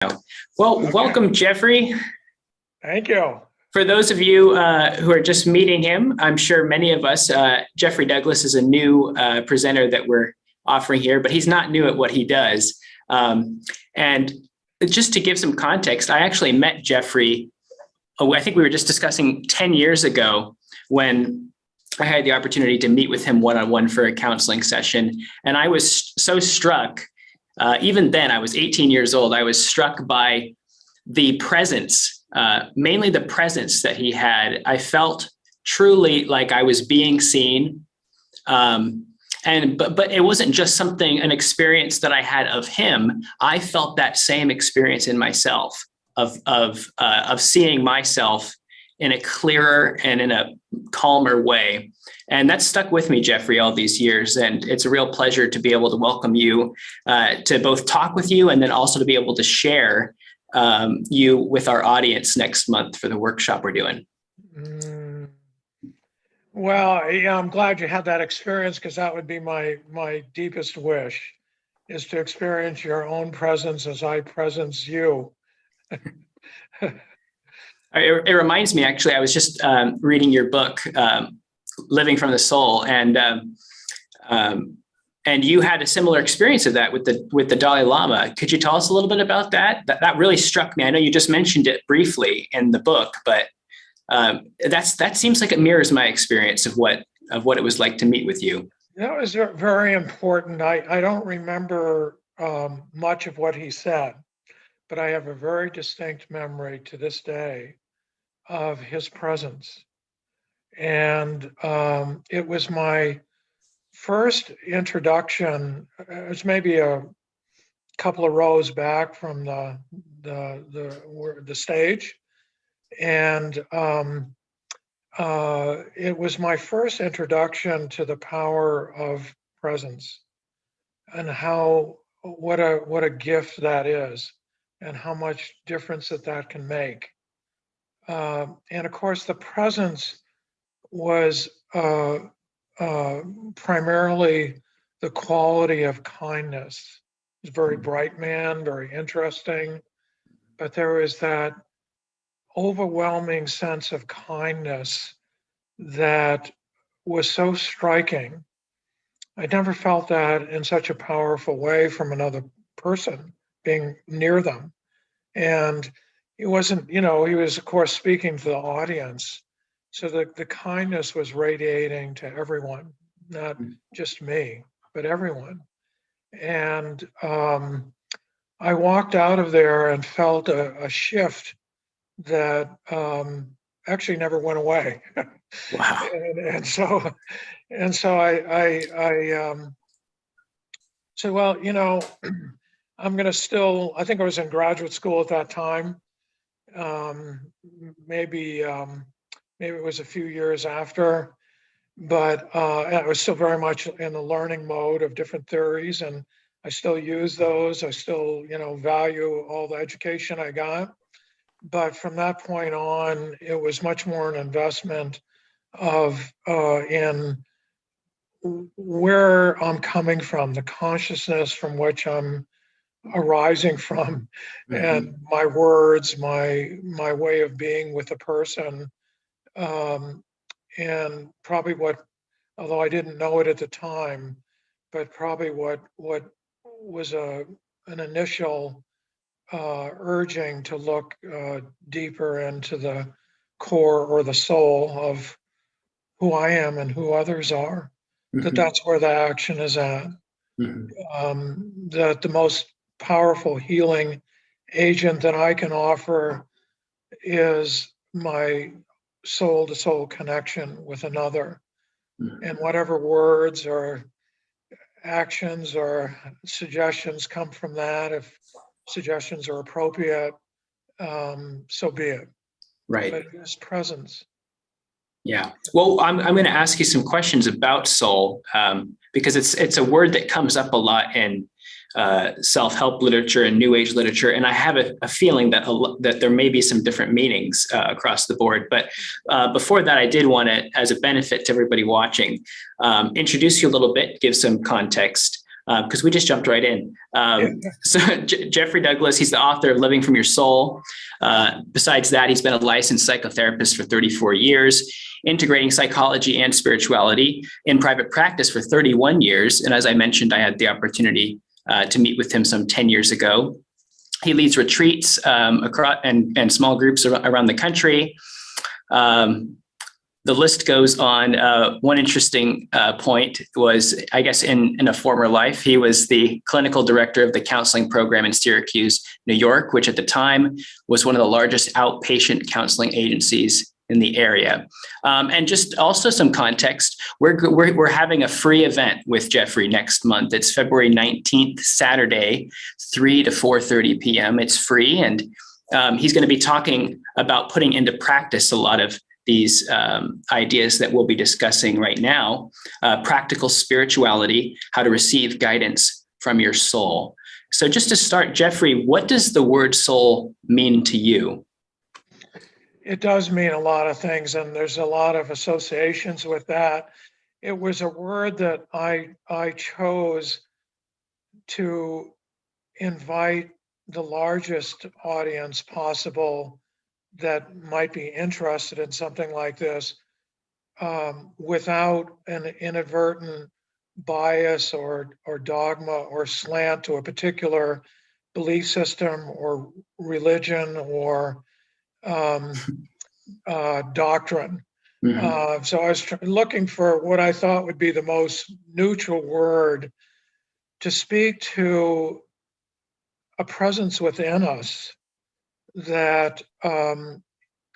Well, Okay. welcome, Jeffrey. Thank you. For those of you who are just meeting him, I'm sure many of us, Jeffrey Douglas is a new presenter that we're offering here, but he's not new at what he does. And just to give some context, I actually met Jeffrey, I think we were just discussing 10 years ago when I had the opportunity to meet with him one-on-one for a counseling session. And I was so struck, even then I was 18 years old, I was struck by the presence, mainly the presence that he had. I felt truly like I was being seen. But it wasn't just an experience that I had of him. I felt that same experience in myself of seeing myself in a clearer and in a calmer way. And that's stuck with me, Jeffrey, all these years. And it's a real pleasure to be able to welcome you, to both talk with you and then also to be able to share you with our audience next month for the workshop we're doing. Well, yeah, I'm glad you had that experience, because that would be my deepest wish, is to experience your own presence as I presence you. It reminds me, actually, I was just reading your book, Living from the Soul, and you had a similar experience of that with the Dalai Lama. Could you tell us a little bit about that? That really struck me. I know you just mentioned it briefly in the book, but that seems like it mirrors my experience of what it was like to meet with you. That was very important. I don't remember much of what he said, but I have a very distinct memory to this day of his presence. And it was my first introduction. It was maybe a couple of rows back from the stage. And it was my first introduction to the power of presence, and what a gift that is, and how much difference that can make. And of course, the presence was primarily the quality of kindness. He was a very bright man, very interesting, but there was that overwhelming sense of kindness that was so striking. I never felt that in such a powerful way from another person being near them. And it wasn't, he was, of course, speaking to the audience. So the kindness was radiating to everyone, not just me, but everyone. And I walked out of there and felt a shift that actually never went away. Wow. and so I said, well, I'm going to I think I was in graduate school at that time. Maybe it was a few years after, but I was still very much in the learning mode of different theories, and I still use those. I still, value all the education I got. But from that point on, it was much more an investment in where I'm coming from, the consciousness from which I'm arising from, and my words, my way of being with a person, and probably although I didn't know it at the time, but probably what was an initial urging to look deeper into the core or the soul of who I am and who others are. That's where the action is at. That the most powerful healing agent that I can offer is my soul to soul connection with another. And whatever words or actions or suggestions come from that, if suggestions are appropriate, so be it. Right. But it's presence. Yeah. Well, I'm going to ask you some questions about soul, because it's a word that comes up a lot in self-help literature and New Age literature, and I have a feeling that there may be some different meanings across the board. But before that, I did want to, as a benefit to everybody watching, introduce you a little bit, give some context. because we just jumped right in. Yeah. So Jeffrey Douglas, he's the author of Living from Your Soul. Besides that, he's been a licensed psychotherapist for 34 years, integrating psychology and spirituality in private practice for 31 years. And as I mentioned, I had the opportunity to meet with him some 10 years ago. He leads retreats across and small groups around the country. The list goes on. One interesting point was, I guess, in a former life, he was the clinical director of the counseling program in Syracuse, New York, which at the time was one of the largest outpatient counseling agencies in the area. And just also some context, we're having a free event with Jeffrey next month. It's February 19th, Saturday, 3 to 4:30 p.m. It's free. And he's going to be talking about putting into practice a lot of these ideas that we'll be discussing right now, practical spirituality, how to receive guidance from your soul. So just to start, Jeffrey, what does the word soul mean to you? It does mean a lot of things, and there's a lot of associations with that. It was a word that I chose to invite the largest audience possible that might be interested in something like this, without an inadvertent bias or dogma or slant to a particular belief system or religion or doctrine. Mm-hmm. So I was looking for what I thought would be the most neutral word to speak to a presence within us that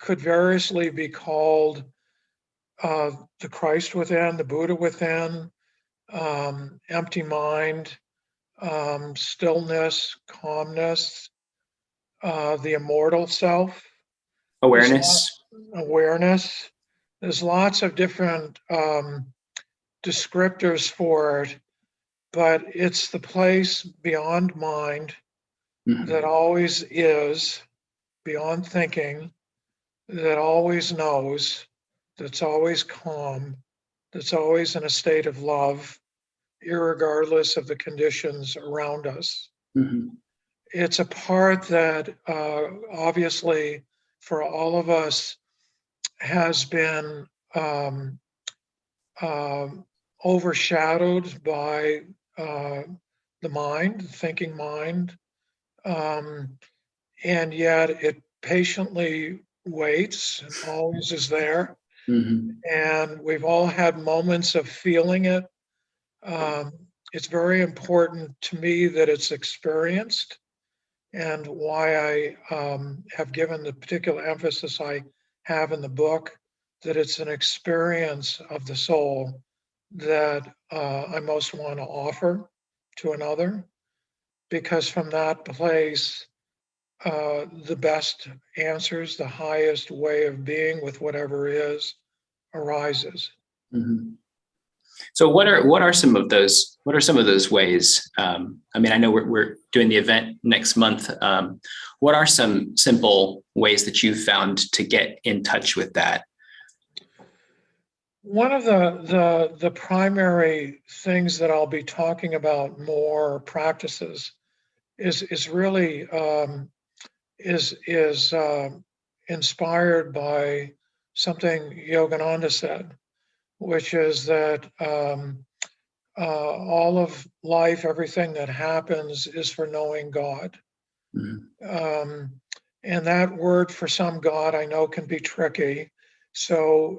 could variously be called the Christ within, the Buddha within, empty mind, stillness, calmness, the immortal self. Awareness. Awareness. There's lots of different descriptors for it, but it's the place beyond mind Mm-hmm. that always is, beyond thinking, that always knows, that's always calm, that's always in a state of love, irregardless of the conditions around us. Mm-hmm. It's a part that obviously for all of us has been overshadowed by the mind, the thinking mind, and yet it patiently waits and always is there. Mm-hmm. And we've all had moments of feeling it. It's very important to me that it's experienced, and why I have given the particular emphasis I have in the book, that it's an experience of the soul that I most want to offer to another, because from that place, the best answers, the highest way of being with whatever is, arises. Mm-hmm. So what are some of those? What are some of those ways? I mean, I know we're doing the event next month. What are some simple ways that you've found to get in touch with that? One of the primary things that I'll be talking about more practices is really inspired by something Yogananda said, which is that all of life, everything that happens, is for knowing God. Mm-hmm. And that word for some God I know can be tricky. So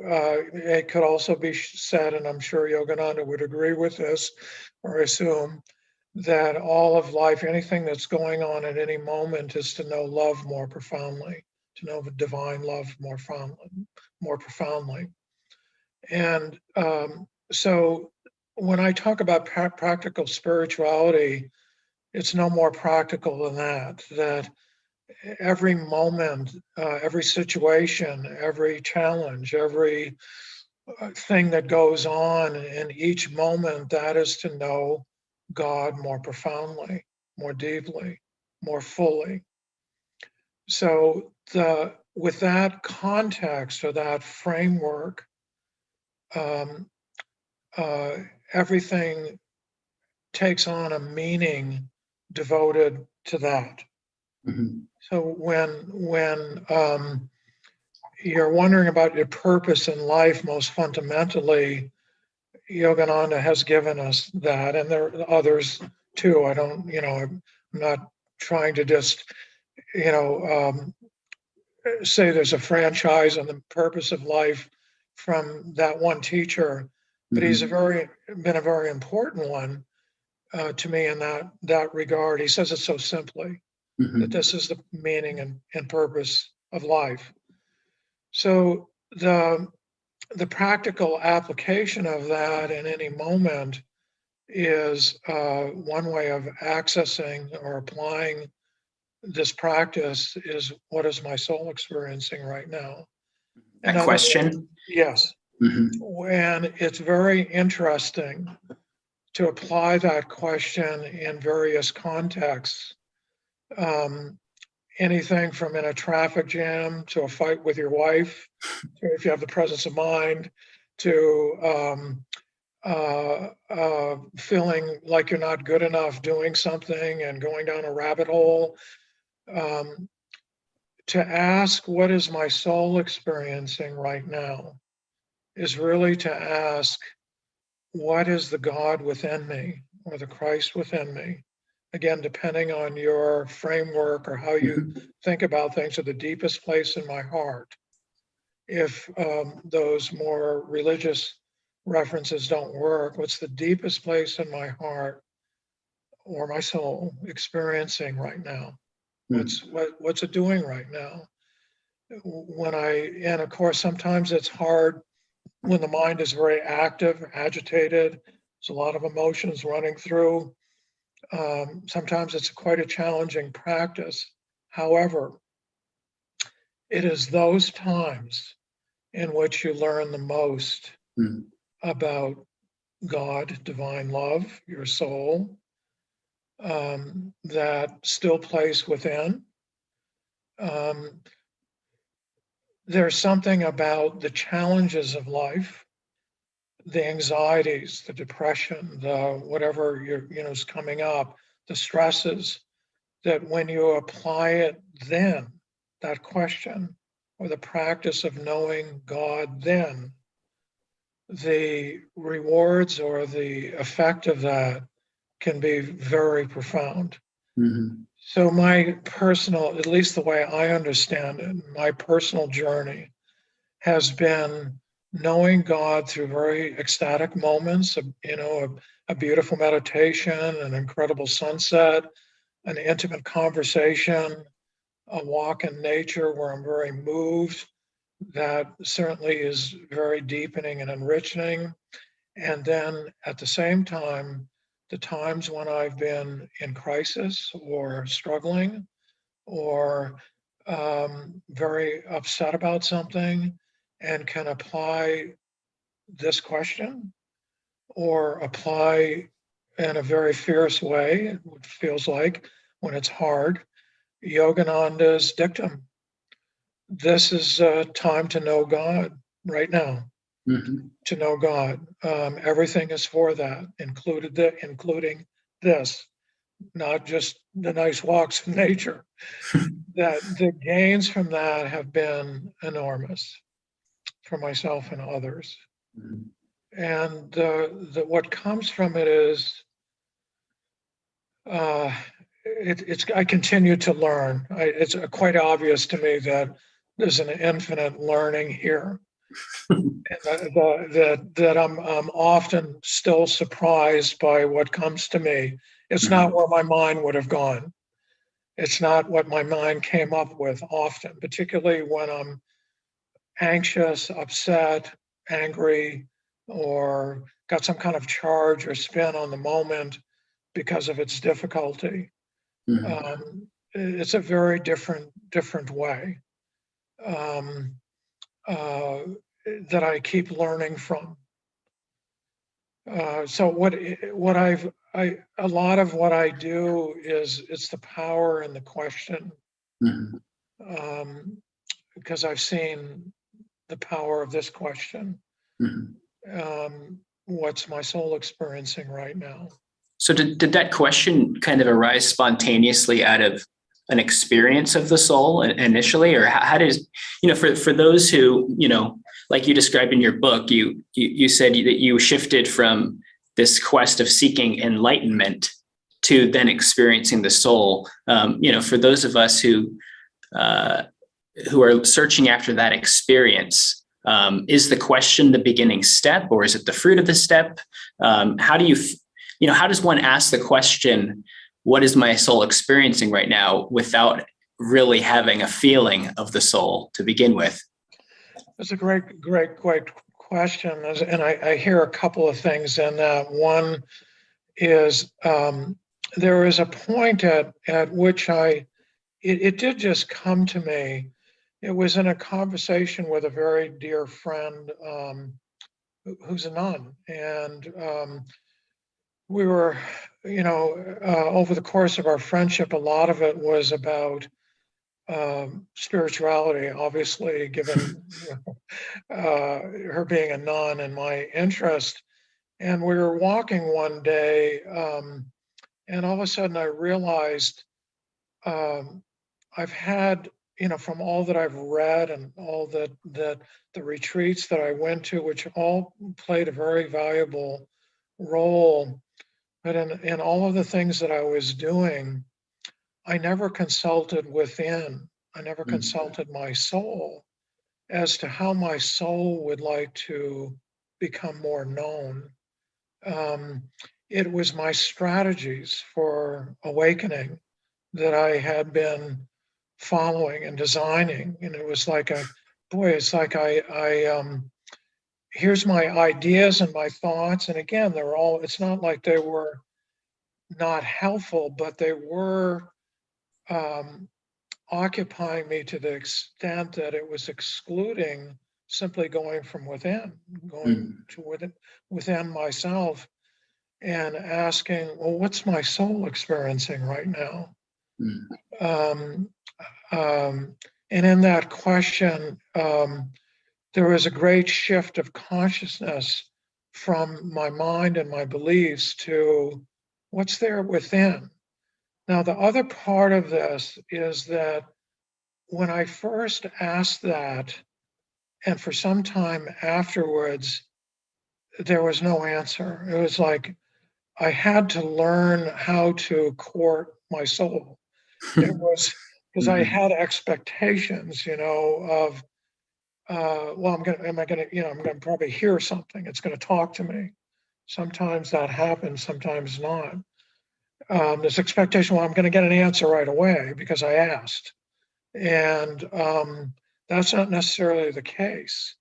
it could also be said, and I'm sure Yogananda would agree with this, or assume, that all of life, anything that's going on at any moment, is to know love more profoundly, to know the divine love more profoundly. And so when I talk about practical spirituality, it's no more practical than that every moment, every situation, every challenge, every thing that goes on in each moment, that is to know God more profoundly, more deeply, more fully. So with that context or that framework, everything takes on a meaning devoted to that. Mhm. So when you're wondering about your purpose in life, most fundamentally, Yogananda has given us that, and there are others too. I'm not trying to just, say there's a franchise on the purpose of life from that one teacher, but he's been a very important one to me in that regard. He says it so simply that this is the meaning and purpose of life. So the practical application of that in any moment is one way of accessing or applying this practice is, what is my soul experiencing right now? In That other words, question. yes. And it's very interesting to apply that question in various contexts. Anything from in a traffic jam to a fight with your wife, to if you have the presence of mind, to feeling like you're not good enough doing something and going down a rabbit hole. To ask, what is my soul experiencing right now, is really to ask, what is the God within me or the Christ within me? Again, depending on your framework or how you think about things, at the deepest place in my heart. If those more religious references don't work, what's the deepest place in my heart or my soul experiencing right now? What's it doing right now? And of course, sometimes it's hard when the mind is very active, agitated, there's a lot of emotions running through. Sometimes it's quite a challenging practice. However, it is those times in which you learn the most about God, divine love, your soul, that still place within. There's something about the challenges of life, the anxieties, the depression, the whatever is coming up, the stresses, that when you apply it then, that question, or the practice of knowing God then, the rewards or the effect of that can be very profound. So my personal, at least the way I understand it, my personal journey has been knowing God through very ecstatic moments, a beautiful meditation, an incredible sunset, an intimate conversation, a walk in nature where I'm very moved. That certainly is very deepening and enriching. And then at the same time, the times when I've been in crisis or struggling or very upset about something and can apply this question or apply in a very fierce way, it feels like when it's hard, Yogananda's dictum. This is time to know God right now, to know God. Everything is for that, including this, not just the nice walks in nature. That the gains from that have been enormous for myself and others. And what comes from it is, I continue to learn. It's quite obvious to me that there's an infinite learning here. And that I'm often still surprised by what comes to me. It's not where my mind would have gone. It's not what my mind came up with often, particularly when I'm anxious, upset, angry, or got some kind of charge or spin on the moment because of its difficulty. It's a very different way that I keep learning from. So a lot of what I do is, it's the power in the question, because I've seen the power of this question. What's my soul experiencing right now? So did that question kind of arise spontaneously out of an experience of the soul initially, or how does, for those who, like you described in your book, you said that you shifted from this quest of seeking enlightenment to then experiencing the soul. For those of us who are searching after that experience, is the question the beginning step, or is it the fruit of the step? How do how does one ask the question, what is my soul experiencing right now, without really having a feeling of the soul to begin with? That's a great question. And I hear a couple of things in that. One is there is a point at which it did just come to me. It was in a conversation with a very dear friend who's a nun. And we were, over the course of our friendship, a lot of it was about spirituality, obviously, given her being a nun and my interest. And we were walking one day, and all of a sudden I realized I've had, from all that I've read and all that the retreats that I went to, which all played a very valuable role, but in all of the things that I was doing, I never consulted within. I never consulted my soul as to how my soul would like to become more known. It was my strategies for awakening that I had been following and designing. And it was like it's like here's my ideas and my thoughts. And again, it's not like they were not helpful, but they were occupying me to the extent that it was excluding simply going from within, going to within myself and asking, well, what's my soul experiencing right now? And in that question, there was a great shift of consciousness from my mind and my beliefs to what's there within. Now, the other part of this is that when I first asked that, and for some time afterwards, there was no answer. It was like I had to learn how to court my soul. It was because I had expectations, of, well, I'm gonna probably hear something. It's gonna talk to me. Sometimes that happens, sometimes not. This expectation, well, I'm gonna get an answer right away because I asked. And that's not necessarily the case.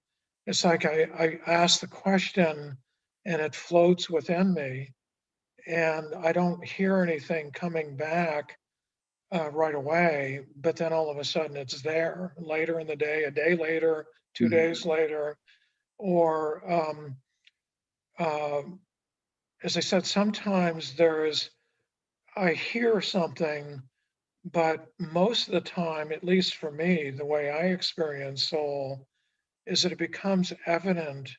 It's like I ask the question and it floats within me, and I don't hear anything coming back right away, but then all of a sudden it's there later in the day, a day later, 2 days later, or as I said, sometimes I hear something, but most of the time, at least for me, the way I experience soul is that it becomes evident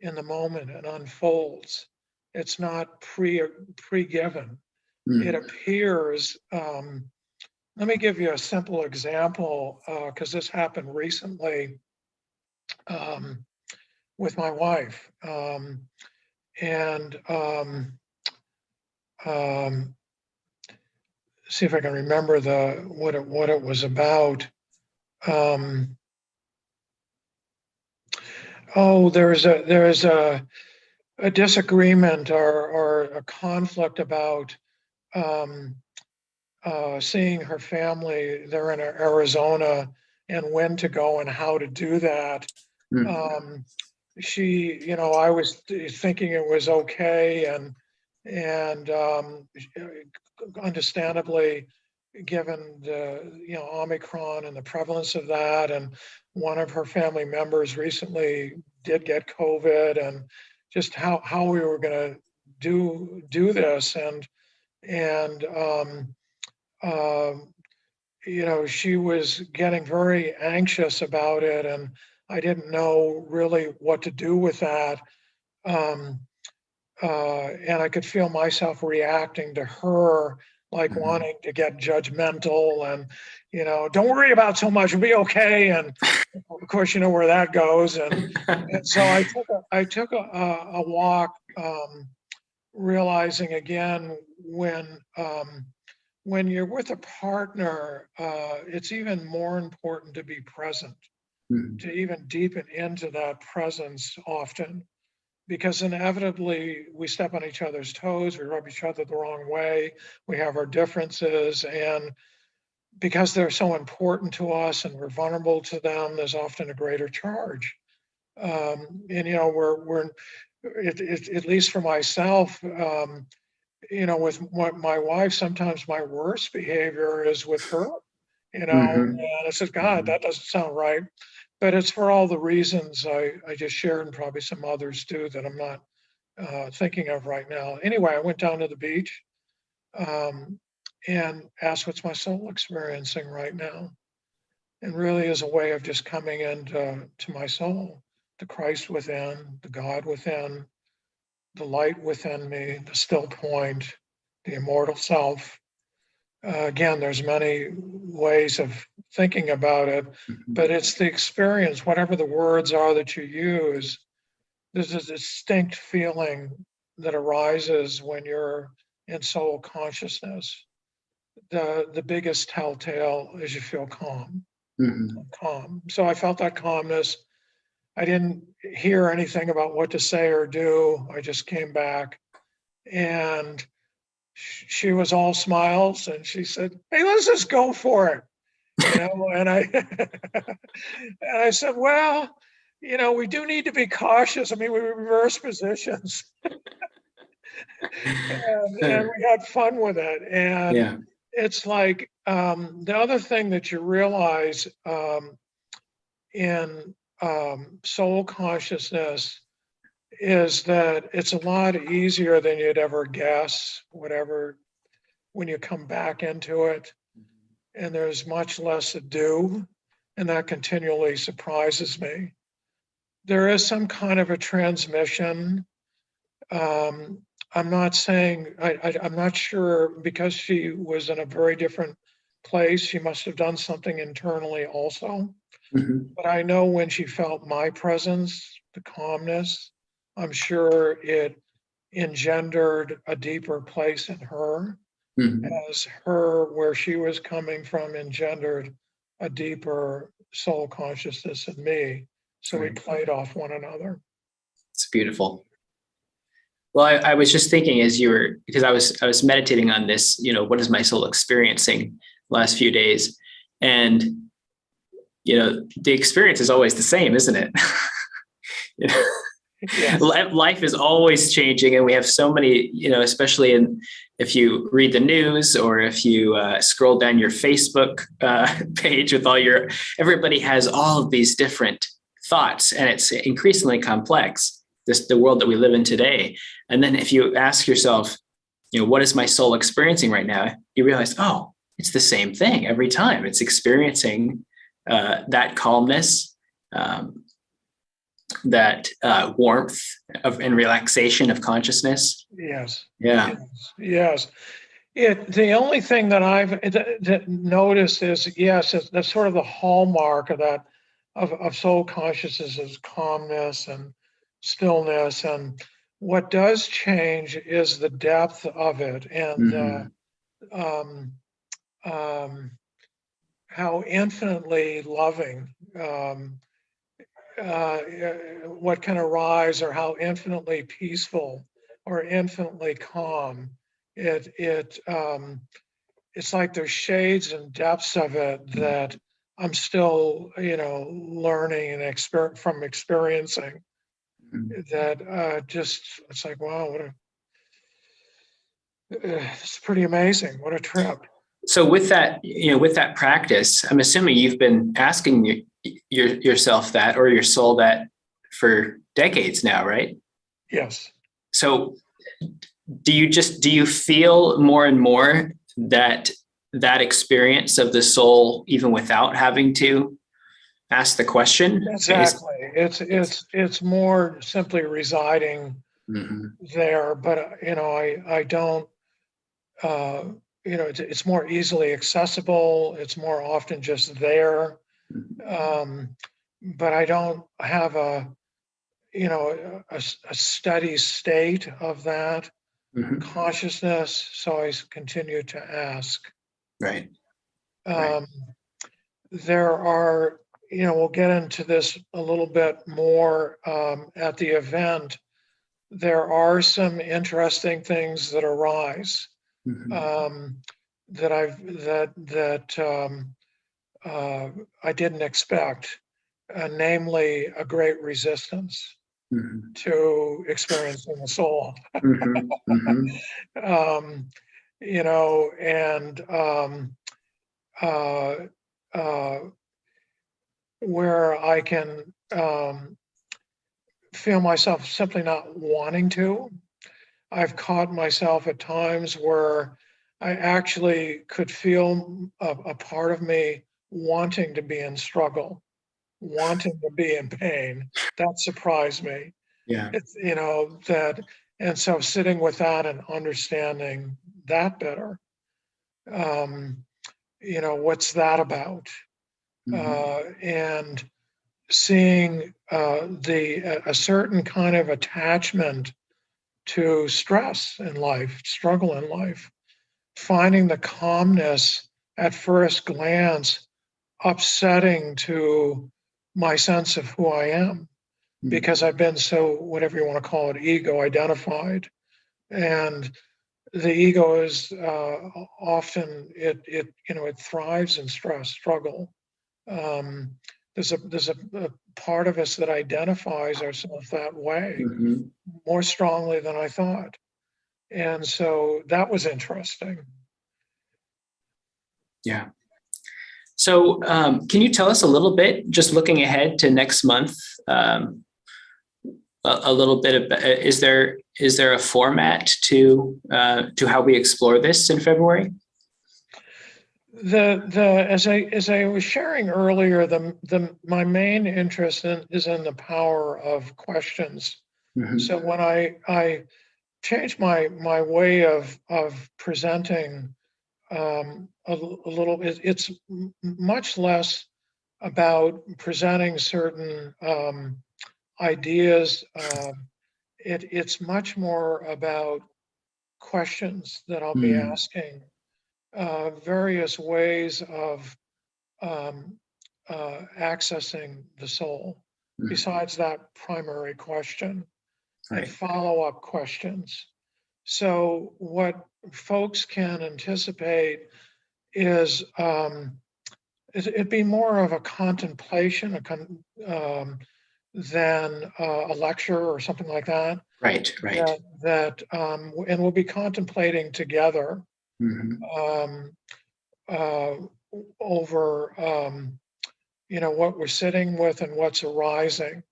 in the moment and unfolds. It's not pre-given. It appears. Let me give you a simple example because this happened recently with my wife, and see if I can remember what it was about. There's a disagreement or a conflict about seeing her family. They're in Arizona, and when to go and how to do that. I was thinking it was okay, and understandably, given the Omicron and the prevalence of that, and one of her family members recently did get COVID, and just how we were going to do this, and she was getting very anxious about it, and I didn't know really what to do with that. and I could feel myself reacting to her, like wanting to get judgmental and, don't worry about so much, it'll be okay. And of course, you know where that goes. And so I took a walk, realizing again when you're with a partner, it's even more important to be present, to even deepen into that presence often, because inevitably we step on each other's toes, we rub each other the wrong way, we have our differences, and because they're so important to us and we're vulnerable to them, there's often a greater charge. And we're at least for myself, with my wife, sometimes my worst behavior is with her, Mhm. and I said, God, that doesn't sound right. But it's for all the reasons I just shared, and probably some others too that I'm not thinking of right now. Anyway, I went down to the beach, um, and asked, what's my soul experiencing right now? And really is a way of just coming into to my soul, the Christ within, the God within, the light within me, the still point, the immortal self. Again, there's many ways of thinking about it, but it's the experience, whatever the words are that you use. There's a distinct feeling that arises when you're in soul consciousness. The biggest telltale is you feel Mhm. calm. So I felt that calmness. I didn't hear anything about what to say or do. I just came back, and she was all smiles, and she said, "Hey, let's just go for it." And I and I said, "Well, we do need to be cautious. I mean, we reverse positions." And we had fun with it. And Yeah. it's like, the other thing that you realize, in soul consciousness, is that it's a lot easier than you'd ever guess, whatever, when you come back into it. And there's much less to do. And that continually surprises me. There is some kind of a transmission. Um, I'm not saying, I'm not sure, because she was in a very different place. She must have done something internally also. Mhm. But I know when she felt my presence, the calmness, I'm sure it engendered a deeper place in her, Mhm. as her, where she was coming from, engendered a deeper soul consciousness in me. So we Right. played off one another. It's beautiful. Well, I was just thinking as you were, because I was meditating on this, what is my soul experiencing last few days? And, the experience is always the same, isn't it? You know, Yes. life is always changing, and we have so many, especially if you read the news, or if you scroll down your Facebook page with everybody has all of these different thoughts, and it's increasingly complex, the world that we live in today. And then if you ask yourself, what is my soul experiencing right now? You realize, oh, it's the same thing every time. It's experiencing that calmness, that warmth and relaxation of consciousness. Yes. Yeah. Yes. Yes. The only thing that I've noticed is, yes, that's sort of the hallmark of that, of soul consciousness, is calmness and stillness. And what does change is the depth of it, and Mm-hmm. um, um, how infinitely loving, what can arise, or how infinitely peaceful or infinitely calm. It's like there's shades and depths of it that I'm still, learning and from experiencing. That just, it's like, wow, it's pretty amazing. What a trip. So with that, with that practice, I'm assuming you've been asking yourself that, or your soul that, for decades now, right? Yes. So do you feel more and more that experience of the soul, even without having to ask the question, is Exactly. It's more simply residing there, but I don't. It's more easily accessible. It's more often just there, but I don't have a steady state of that consciousness. So I continue to ask. Right. There are, we'll get into this a little bit more at the event. There are some interesting things that arise that I didn't expect, namely a great resistance to experiencing the soul. And where I can feel myself simply not wanting to. I've caught myself at times where I actually could feel a part of me wanting to be in struggle, wanting to be in pain. That surprised me. Yeah. It's, and so sitting with that and understanding that better, what's that about? And seeing a certain kind of attachment to stress in life, struggle in life, finding the calmness at first glance upsetting to my sense of who I am, because I've been so, whatever you want to call it, ego identified. And the ego is often, it thrives in stress, struggle. There's a part of us that identifies ourselves that way more strongly than I thought. And so that was interesting. Yeah. So can you tell us a little bit, just looking ahead to next month, a little bit of, is there a format to how we explore this in February? As I was sharing earlier, my main interest is in the power of questions. So when I changed my way of presenting a little, it's much less about presenting certain ideas. It's much more about questions that I'll be asking. Various ways of accessing the soul, besides that primary question, and follow-up questions. So what folks can anticipate is it'd be more of a contemplation than a lecture or something like that. Right. And we'll be contemplating together over what we're sitting with and what's arising.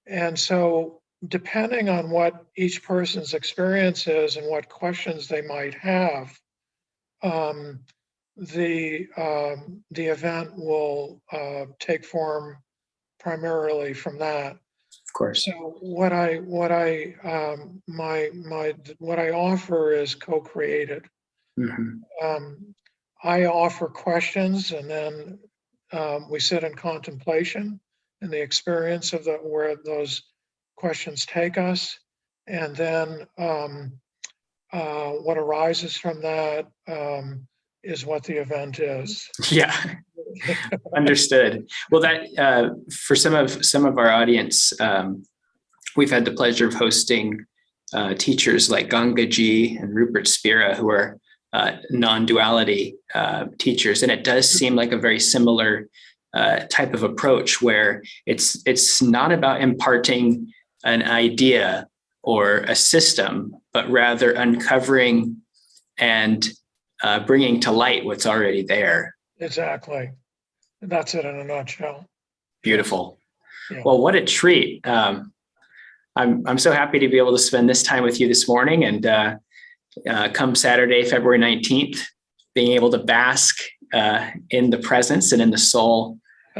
And so depending on what each person's experience is and what questions they might have, the event will take form primarily from that. Of course. So what I offer is co-created. I offer questions, and then we sit in contemplation and the experience of where those questions take us, and then what arises from that is what the event is. Yeah. Understood. Well, that for some of our audience, we've had the pleasure of hosting teachers like Gangaji and Rupert Spira, who are non-duality teachers, and it does seem like a very similar type of approach, where it's not about imparting an idea or a system, but rather uncovering and bringing to light what's already there. Exactly. That's it in a nutshell. Beautiful. Yeah. Well, what a treat. I'm so happy to be able to spend this time with you this morning, and come Saturday, February 19th, being able to bask in the presence and in the soul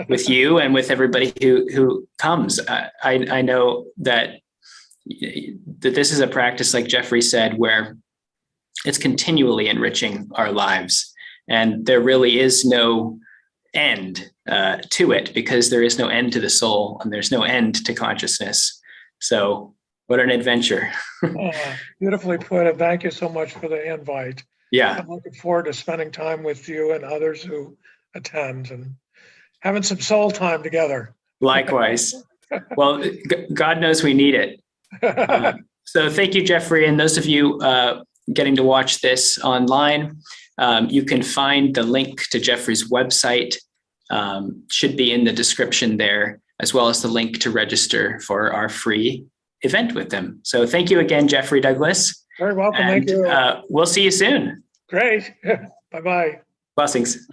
with you and with everybody who comes. I know that that this is a practice, like Jeffrey said, where it's continually enriching our lives. And there really is no end to it, because there is no end to the soul and there's no end to consciousness. So what an adventure. Beautifully put. And thank you so much for the invite. Yeah. I'm looking forward to spending time with you and others who attend and having some soul time together. Likewise. Well, God knows we need it. So thank you, Jeffrey. And those of you getting to watch this online, you can find the link to Jeffrey's website, should be in the description there, as well as the link to register for our free event with them. So thank you again, Jeffrey Douglas. Very welcome. And, thank you. We'll see you soon. Great. Bye-bye. Blessings.